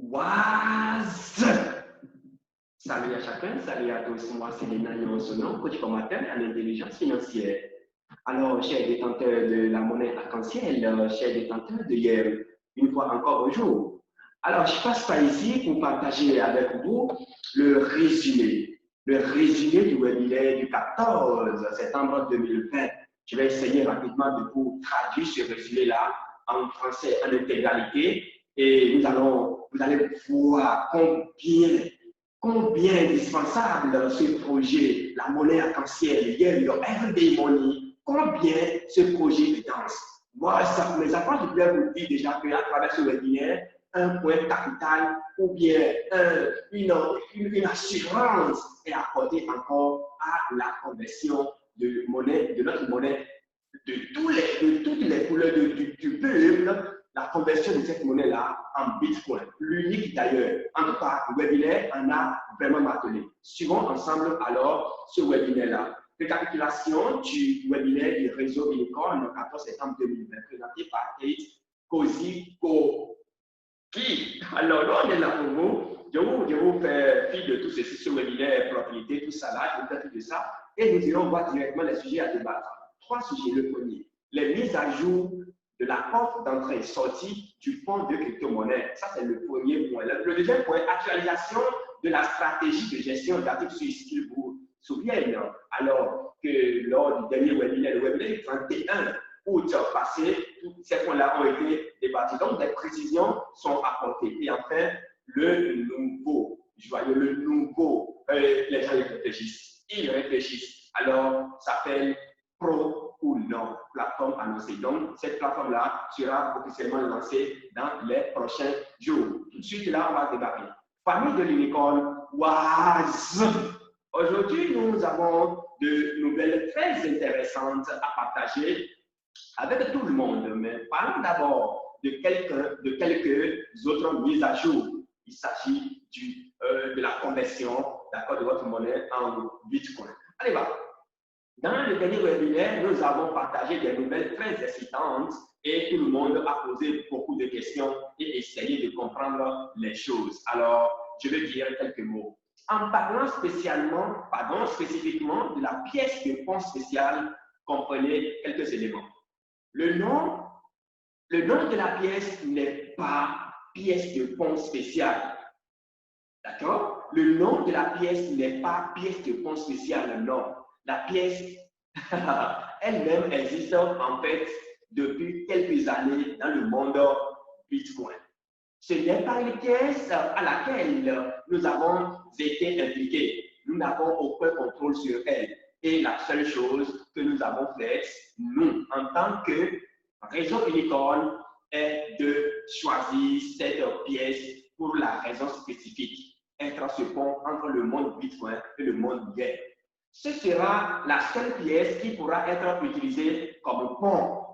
Was! Salut à chacun, salut à tous. Moi, c'est Léna Sonon, coach formateur en intelligence financière. Alors, chers détenteurs de la monnaie arc-en-ciel, chers détenteurs de hier, une fois encore bonjour. Alors, je passe par ici pour partager avec vous le résumé du webinaire du 14 septembre 2020. Je vais essayer rapidement de vous traduire ce résumé-là en français en intégralité et vous allez voir combien indispensable ce projet, la monnaie arc-en-ciel, your everyday money, combien ce projet est dense. Moi, mes approches, je vais vous dire déjà qu'à travers ce webinaire, un point capital ou bien une assurance est apportée encore à la conversion de monnaie, de notre monnaie, de toutes les couleurs du peuple, la conversion de cette monnaie-là en Bitcoin. L'unique d'ailleurs. En tout cas, le webinaire en a vraiment martelé. Suivons ensemble alors ce webinaire-là. Récapitulation du webinaire du réseau Unicorn le 14 septembre 2020, présenté par Kate Kozikoki. Alors, là, on est là pour vous. Je vous fais fi de tout ceci sur le webinaire, propriété, tout ça là, je vous fais fi de ça. Et nous irons voir directement les sujets à débattre. 3 sujets. Le premier, les mises à jour de la porte d'entrée et sortie du fonds de crypto-monnaie. Ça, c'est le premier point. Le deuxième point, actualisation de la stratégie de gestion d'actifs suisses. Qu'ils vous souviennent, alors que lors du dernier webinaire, le webinaire 31 août passé, tous ces points-là ont été débattus. Donc, des précisions sont apportées. Et enfin, le nouveau, les gens y réfléchissent. Ils réfléchissent. Alors, ça s'appelle Pro ou non, plateforme annoncée. Donc, cette plateforme-là sera officiellement lancée dans les prochains jours. Tout de suite, là, on va débattre. Famille de l'unicorn, WAZ! Aujourd'hui, nous avons de nouvelles très intéressantes à partager avec tout le monde. Mais parlons d'abord de quelques autres mises à jour. Il s'agit de la conversion de votre monnaie en Bitcoin. Allez, va. Dans le dernier webinaire, nous avons partagé des nouvelles très excitantes et tout le monde a posé beaucoup de questions et essayé de comprendre les choses. Alors, je vais dire quelques mots. En parlant spécifiquement de la pièce de fonds spéciale, comprenez quelques éléments. Le nom de la pièce n'est pas pièce de fonds spéciale. D'accord? Le nom de la pièce n'est pas pièce de fonds spéciale, non. La pièce elle-même existe en fait depuis quelques années dans le monde Bitcoin. Ce n'est pas une pièce à laquelle nous avons été impliqués. Nous n'avons aucun contrôle sur elle. Et la seule chose que nous avons faite, nous, en tant que réseau Unicorn, est de choisir cette pièce pour la raison spécifique, être ce pont entre le monde Bitcoin et le monde Yen. Ce sera la seule pièce qui pourra être utilisée comme pont.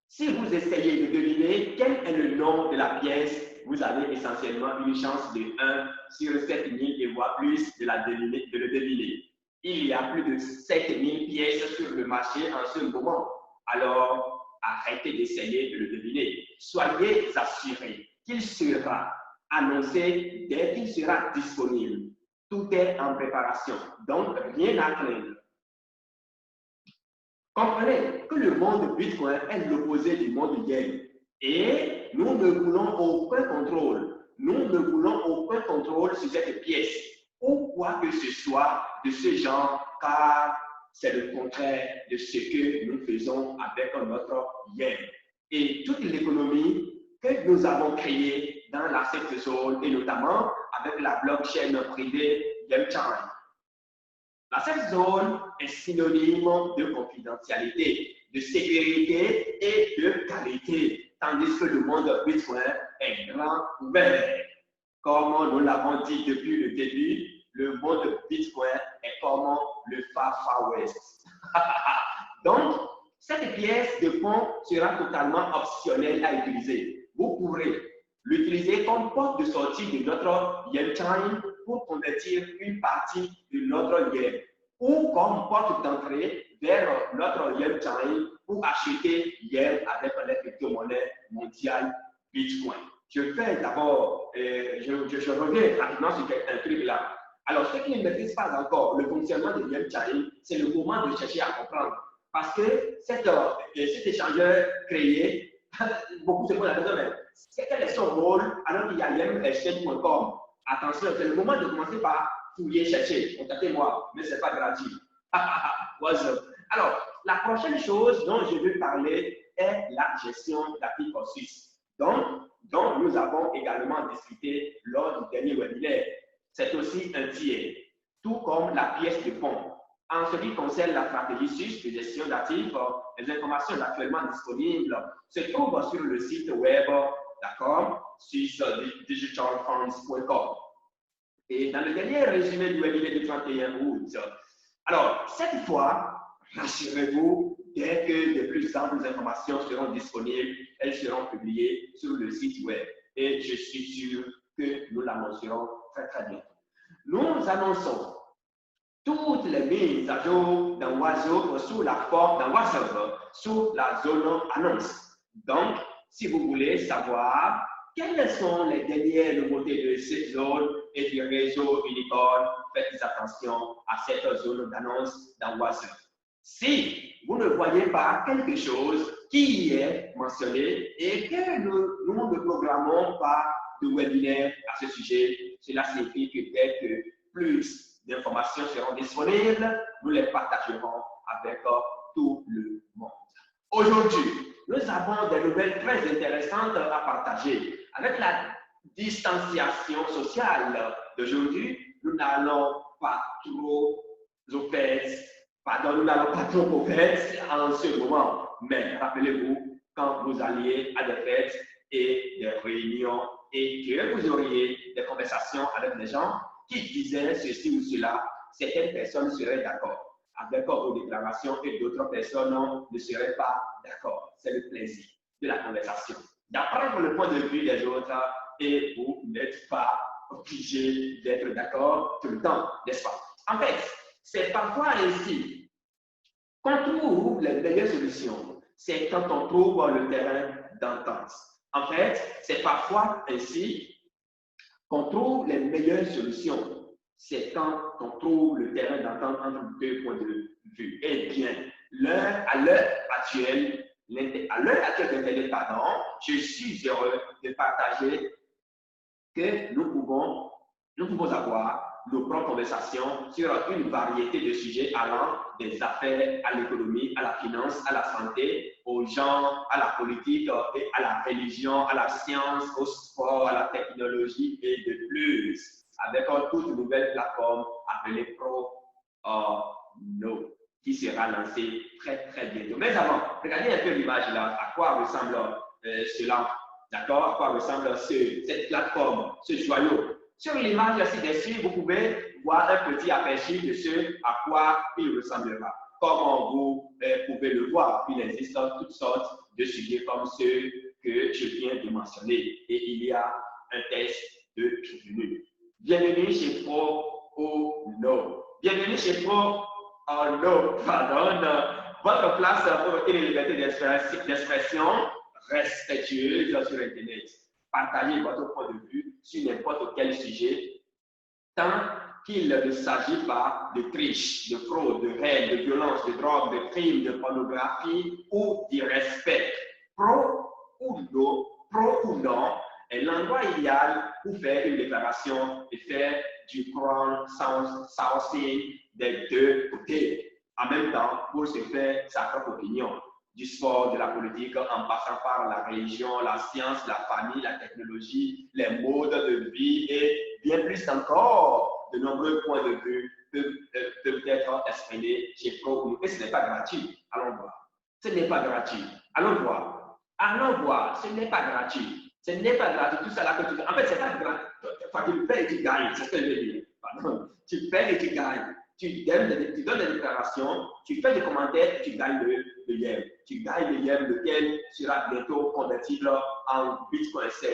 Si vous essayez de deviner quel est le nom de la pièce, vous avez essentiellement une chance de 1 sur 7000 et voire plus de le deviner. Il y a plus de 7000 pièces sur le marché en ce moment. Alors, arrêtez d'essayer de le deviner. Soyez assurés qu'il sera annoncé dès qu'il sera disponible. Tout est en préparation, donc rien à craindre. Comprenez que le monde Bitcoin est l'opposé du monde Yen. Et nous ne voulons aucun contrôle. Nous ne voulons aucun contrôle sur cette pièce ou quoi que ce soit de ce genre, car c'est le contraire de ce que nous faisons avec notre Yen. Et toute l'économie que nous avons créée dans la cette zone, et notamment avec la blockchain privée YemChain. La safe zone est synonyme de confidentialité, de sécurité et de qualité, tandis que le monde Bitcoin est grand ouvert. Comme nous l'avons dit depuis le début, le monde Bitcoin est comme le Far West. Donc, cette pièce de fonds sera totalement optionnelle à utiliser. Vous pourrez l'utiliser comme porte de sortie de notre YemChain pour convertir une partie de notre Yen ou comme porte d'entrée vers notre YemChain pour acheter Yen avec les crypto-monnaies mondiales Bitcoin. je fais d'abord, je reviens rapidement sur un truc là. Alors, ceux qui ne maîtrisent pas encore le fonctionnement de DM Challenge, c'est le moment de chercher à comprendre. Parce que cet échangeur créé, beaucoup se posent la question, mais quel est son rôle alors qu'il y a IMHTech.com? Attention, c'est le moment de commencer par fouiller, chercher. Contactez-moi, mais ce n'est pas gratuit. Alors, la prochaine chose dont je veux parler est la gestion d'actifs en Suisse, dont nous avons également discuté lors du dernier webinaire. C'est aussi un tiers, tout comme la pièce de fond. En ce qui concerne la stratégie suisse de gestion d'actifs, les informations actuellement disponibles se trouvent sur le site web, d'accord, swissdigitalfunds.com. Et dans le dernier résumé du webinaire du 31 août, alors, cette fois, rassurez-vous, dès que de plus amples informations seront disponibles, elles seront publiées sur le site web. Et je suis sûr que nous l'annoncerons très, très bientôt. Nous annonçons toutes les mises à jour dans WhatsApp sous la forme dans WhatsApp, sous la zone annonce. Donc, si vous voulez savoir quelles sont les dernières nouveautés de cette zone et du réseau Unicorn, faites attention à cette zone d'annonce dans WhatsApp. Si vous ne voyez pas quelque chose qui y est mentionné et que nous ne programmons pas de webinaire à ce sujet, cela signifie que dès que plus d'informations seront disponibles, nous les partagerons avec tout le monde. Aujourd'hui, nous avons des nouvelles très intéressantes à partager. Avec la distanciation sociale d'aujourd'hui, nous n'allons pas trop au fait, nous n'allons pas trop au fait en ce moment. Mais rappelez-vous, quand vous alliez à des fêtes et des réunions et que vous auriez des conversations avec des gens qui disaient ceci ou cela, certaines personnes seraient d'accord avec vos déclarations et d'autres personnes ne seraient pas d'accord. C'est le plaisir de la conversation, d'apprendre le point de vue des autres et vous n'êtes pas obligé d'être d'accord tout le temps, n'est-ce pas? En fait, c'est parfois ainsi qu'on trouve les meilleures solutions. C'est quand on trouve le terrain d'entente. En fait, c'est parfois ainsi qu'on trouve les meilleures solutions. C'est quand on trouve le terrain d'entente entre deux points de vue. Eh bien, à l'heure actuelle d'Internet, je suis heureux de partager que nous pouvons avoir nos propres conversations sur une variété de sujets allant des affaires à l'économie, à la finance, à la santé, aux gens, à la politique et à la religion, à la science, au sport, à la technologie et de plus. Avec toute une nouvelle plateforme appelée ProKnow qui sera lancée très très bientôt. Mais avant, regardez un peu l'image là, à quoi ressemble cela, d'accord? À quoi ressemble cette plateforme, ce joyau. Sur l'image ci-dessus, vous pouvez voir un petit aperçu de ce à quoi il ressemblera. Comme vous pouvez le voir, il existe toutes sortes de sujets comme ceux que je viens de mentionner. Et il y a un test de bienvenue. Bienvenue chez ProKnow. Bienvenue chez ProKnow. Pardon. Votre place pour une liberté d'expression respectueuse sur Internet. Partagez votre point de vue sur n'importe quel sujet, tant qu'il ne s'agit pas de triche, de fraude, de haine, de violence, de drogue, de crime, de pornographie ou d'irrespect. Pro ou non est l'endroit idéal pour faire une déclaration et faire du crowdsourcing des deux côtés. En même temps, pour se faire sa propre opinion. Du sport, de la politique, en passant par la religion, la science, la famille, la technologie, les modes de vie et bien plus encore, de nombreux points de vue peuvent être exprimés chez ProKnow. Et ce n'est pas gratuit. Allons voir. Ce n'est pas gratuit. Allons voir. Allons voir. Ce n'est pas gratuit. Ce n'est pas gratuit. Tout ça là que tu fais. En fait, ce n'est pas gratuit. Enfin, tu payes et tu gagnes. C'est ce que je veux dire. Pardon. Tu payes et tu gagnes. Tu donnes des déclarations, tu fais des commentaires et tu gagnes le yen. Tu gagnes le yen, lequel sera bientôt convertible en Bitcoin. Ça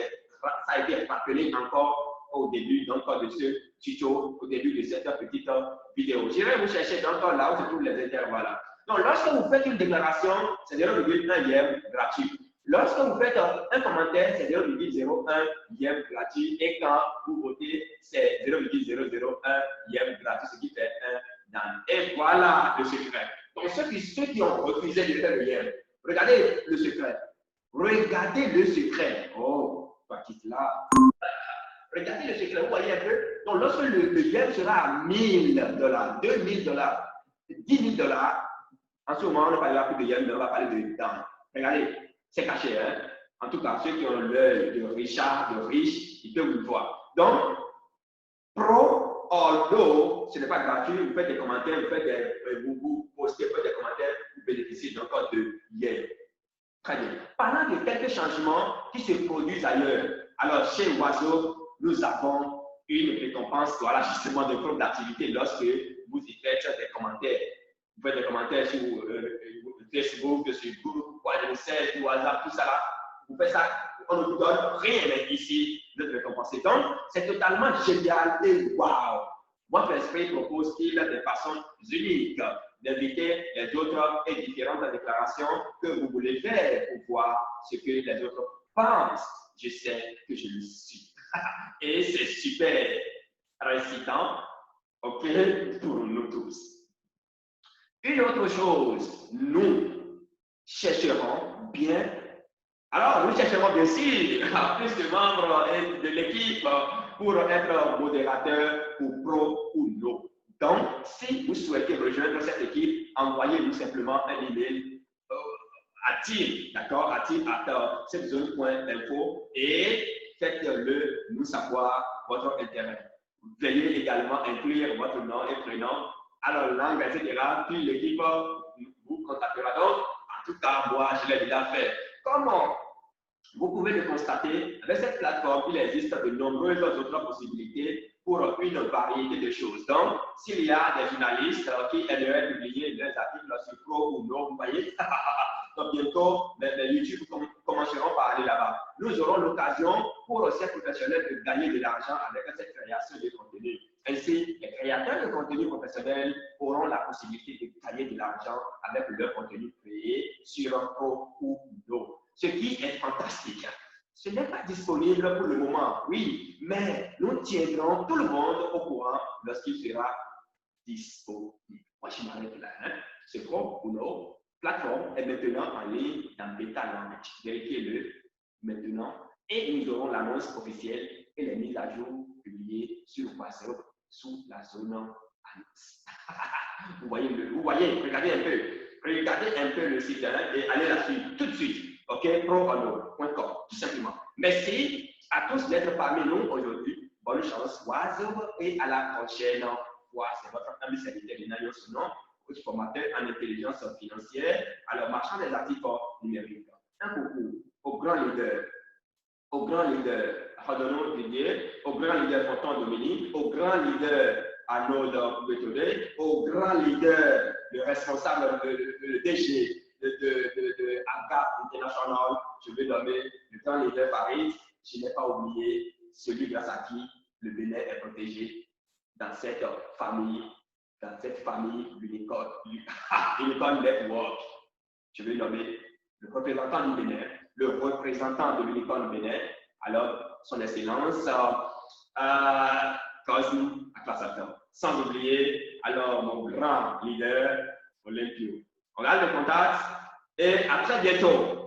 a été rappelé encore au début de ce tuto, au début de cette petite vidéo. J'irai vous chercher donc là où se trouvent les intervalles. Donc, lorsque vous faites une déclaration, c'est 0,1 yen gratuit. Lorsque vous faites un commentaire, c'est 0,01 yen gratuit. Et quand vous votez, c'est 0,001 yen gratuit, ce qui fait 1 dan. Et voilà le secret. Donc, ceux qui ont refusé de faire le yen, regardez le secret. Regardez le secret. Oh, pas quitte là. Regardez le secret, vous voyez un peu. Donc, lorsque le yen sera à $1000, $2000, $10 000, en ce moment, on ne parlera plus de yen, mais on va parler de dan. Regardez, c'est caché. Hein? En tout cas, ceux qui ont l'œil de Richard, de riche, ils peuvent le voir. Donc, pro or no, ce n'est pas gratuit. Vous faites des commentaires, vous postez, vous faites des commentaires, vous bénéficiez d'un code de yen. Très bien. Parlant de quelques changements qui se produisent ailleurs, alors chez Oiseau, nous avons une récompense, voilà, justement, de forme d'activité lorsque vous y faites des commentaires. Vous faites des commentaires sur Facebook, sur Google, quoi, sur WhatsApp, tout ça là. Vous faites ça, on ne vous donne rien, mais ici, vous êtes récompensé. Donc, c'est totalement génial et waouh! Votre esprit propose qu'il y a des façons uniques d'inviter les autres et différentes déclarations que vous voulez faire pour voir ce que les autres pensent. Je sais que je le suis. Et c'est super récitant, ok, pour nous tous. Une autre chose, nous chercherons bien. Alors, nous chercherons bien sûr plus de membres de l'équipe pour être modérateur ou pro ou non. Donc, si vous souhaitez rejoindre cette équipe, envoyez-nous simplement un email à team, d'accord, à team@septzone.info et faites-le nous savoir votre intérêt. Veuillez également inclure votre nom et prénom, alors langue, etc. Puis l'équipe vous contactera. Donc, en tout cas, moi, je l'ai déjà fait. Comment? Vous pouvez le constater, avec cette plateforme, il existe de nombreuses autres possibilités pour une variété de choses. Donc, s'il y a des journalistes qui aimeraient publier leurs articles sur Pro ou non, vous voyez, donc bientôt, les YouTube commenceront par aller là-bas. Nous aurons l'occasion pour ces professionnels de gagner de l'argent avec cette création de contenu. Ainsi, les créateurs de contenu professionnels auront la possibilité de gagner de l'argent avec leur contenu créé sur Pro ou non. Ce qui est fantastique. Ce n'est pas disponible pour le moment, oui, mais nous tiendrons tout le monde au courant lorsqu'il sera disponible. Moi, je m'arrête là. Hein. Ce Pro ou non plateforme est maintenant en ligne dans Beta Launch. Vérifiez-le maintenant et nous aurons l'annonce officielle et les mises à jour publiées sur WhatsApp sous la zone annonce. Vous voyez, regardez un peu le site et allez là-dessus tout de suite. OK, pro.com, tout simplement. Merci à tous d'être parmi nous aujourd'hui. Bonne chance, WhatsApp, et à la prochaine fois. C'est votre ami serviteur Linayo Sonon, coach formateur en intelligence financière. Alors, marchand des actifs numériques. Un coucou au grand leader, Rodolphe Didier, au grand leader Fonton Dominique, au grand leader Arnaud Betodé, au grand leader, le responsable, le DG de AGAP International, je vais nommer le grand leader Paris. Je n'ai pas oublié celui grâce à qui le Bénin est protégé dans cette famille Unicorn Network. Je vais nommer le représentant du Bénin, le représentant de l'Unicorn Bénin, alors son excellence Cosme Aklasatan. Sans oublier alors mon grand leader Olympio. On garde le contact et à très bientôt.